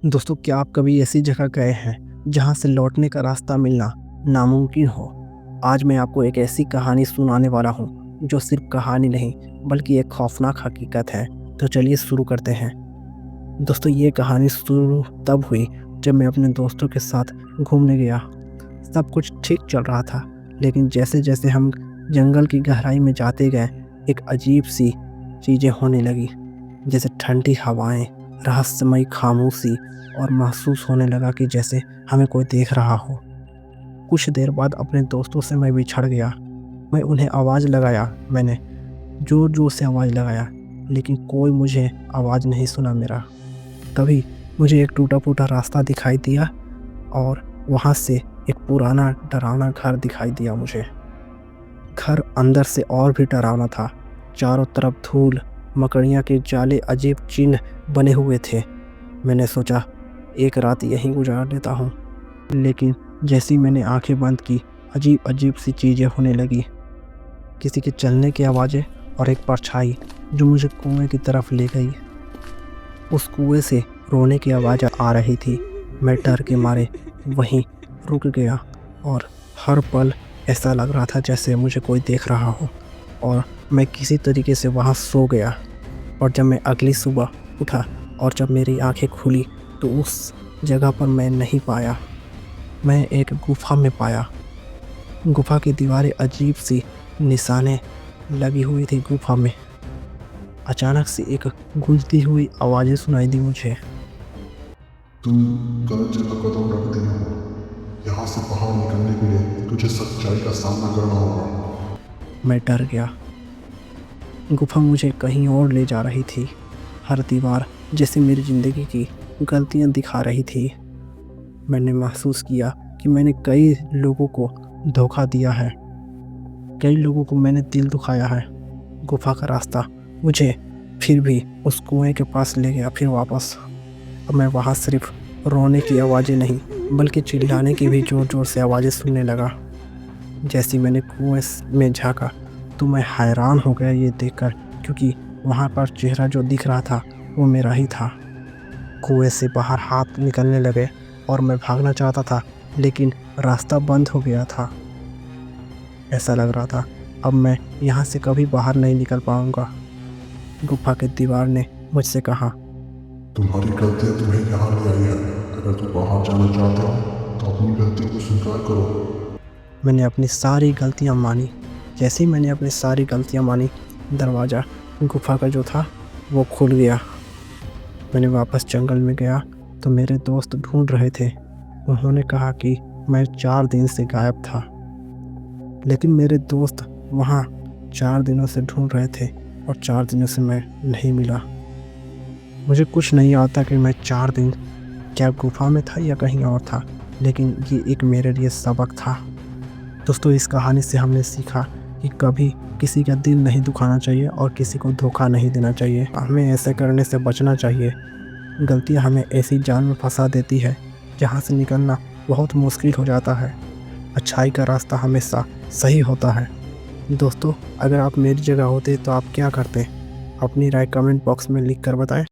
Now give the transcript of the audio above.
दोस्तों, क्या आप कभी ऐसी जगह गए हैं जहां से लौटने का रास्ता मिलना नामुमकिन हो? आज मैं आपको एक ऐसी कहानी सुनाने वाला हूं जो सिर्फ कहानी नहीं बल्कि एक खौफनाक हकीकत है। तो चलिए शुरू करते हैं। दोस्तों, ये कहानी शुरू तब हुई जब मैं अपने दोस्तों के साथ घूमने गया। सब कुछ ठीक चल रहा था, लेकिन जैसे जैसे हम जंगल की गहराई में जाते गए, एक अजीब सी चीज़ें होने लगी। जैसे ठंडी हवाएं, रहस्यमयी खामोशी, और महसूस होने लगा कि जैसे हमें कोई देख रहा हो। कुछ देर बाद अपने दोस्तों से मैं बिछड़ गया। मैं उन्हें आवाज़ लगाया, मैंने ज़ोर ज़ोर से आवाज़ लगाया, लेकिन कोई मुझे आवाज़ नहीं सुना मेरा। तभी मुझे एक टूटा फूटा रास्ता दिखाई दिया और वहाँ से एक पुराना डरावना घर दिखाई दिया मुझे। घर अंदर से और भी डरावना था। चारों तरफ धूल, मकड़ियाँ के जाले, अजीब चिन्ह बने हुए थे। मैंने सोचा एक रात यहीं गुजार लेता हूँ, लेकिन जैसी मैंने आंखें बंद की, अजीब अजीब सी चीज़ें होने लगी। किसी के चलने की आवाज़ें और एक परछाई जो मुझे कुएं की तरफ ले गई। उस कुएं से रोने की आवाज़ आ रही थी। मैं डर के मारे वहीं रुक गया और हर पल ऐसा लग रहा था जैसे मुझे कोई देख रहा हो, और मैं किसी तरीके से वहाँ सो गया। और जब मैं अगली सुबह उठा और जब मेरी आंखें खुली तो उस जगह पर मैं नहीं पाया। मैं एक गुफ़ा में पाया। गुफ़ा की दीवारें अजीब सी निशानें लगी हुई थी गुफ़ा में। अचानक से एक गूंजती हुई आवाज़ें सुनाई दी मुझे। तुम गलत जगह कदम रख दिए हो। यहाँ से बाहर निकलने के लिए तुझे सच्चाई का सामना करना होगा। मैं डर गया। गुफ़ा मुझे कहीं और ले जा रही थी। हर दीवार जैसे मेरी ज़िंदगी की गलतियाँ दिखा रही थी। मैंने महसूस किया कि मैंने कई लोगों को धोखा दिया है। कई लोगों को मैंने दिल दुखाया है। गुफ़ा का रास्ता मुझे फिर भी उस कुएं के पास ले गया, फिर वापस। अब मैं वहाँ सिर्फ रोने की आवाज़ें नहीं बल्कि चिल्लाने की भी ज़ोर ज़ोर से आवाज़ें सुनने लगा। जैसे मैंने कुएं में झांका तो मैं हैरान हो गया ये देखकर, क्योंकि वहाँ पर चेहरा जो दिख रहा था वो मेरा ही था। कुएं से बाहर हाथ निकलने लगे और मैं भागना चाहता था, लेकिन रास्ता बंद हो गया था। ऐसा लग रहा था अब मैं यहाँ से कभी बाहर नहीं निकल पाऊँगा। गुफा के दीवार ने मुझसे कहा, तुम्हारी गलतियाँ तुम्हें यहाँ ले आई है। अगर तुम बाहर जाना चाहते हो तो अपनी गलती को स्वीकार करो। मैंने अपनी सारी गलतियाँ मानी। जैसे ही मैंने अपनी सारी गलतियाँ मानी, दरवाज़ा गुफा का जो था वो खुल गया। मैंने वापस जंगल में गया तो मेरे दोस्त ढूंढ रहे थे। उन्होंने कहा कि मैं 4 दिन से गायब था, लेकिन मेरे दोस्त वहाँ 4 दिनों से ढूंढ रहे थे और 4 दिनों से मैं नहीं मिला। मुझे कुछ नहीं आता कि मैं 4 दिन क्या गुफा में था या कहीं और था, लेकिन ये एक मेरे लिए सबक था। दोस्तों, इस कहानी से हमने सीखा कि कभी किसी का दिल नहीं दुखाना चाहिए और किसी को धोखा नहीं देना चाहिए। हमें ऐसे करने से बचना चाहिए। गलतियाँ हमें ऐसी जाल में फंसा देती है जहाँ से निकलना बहुत मुश्किल हो जाता है। अच्छाई का रास्ता हमेशा सही होता है। दोस्तों, अगर आप मेरी जगह होते तो आप क्या करते? अपनी राय कमेंट बॉक्स में लिख कर बताएं।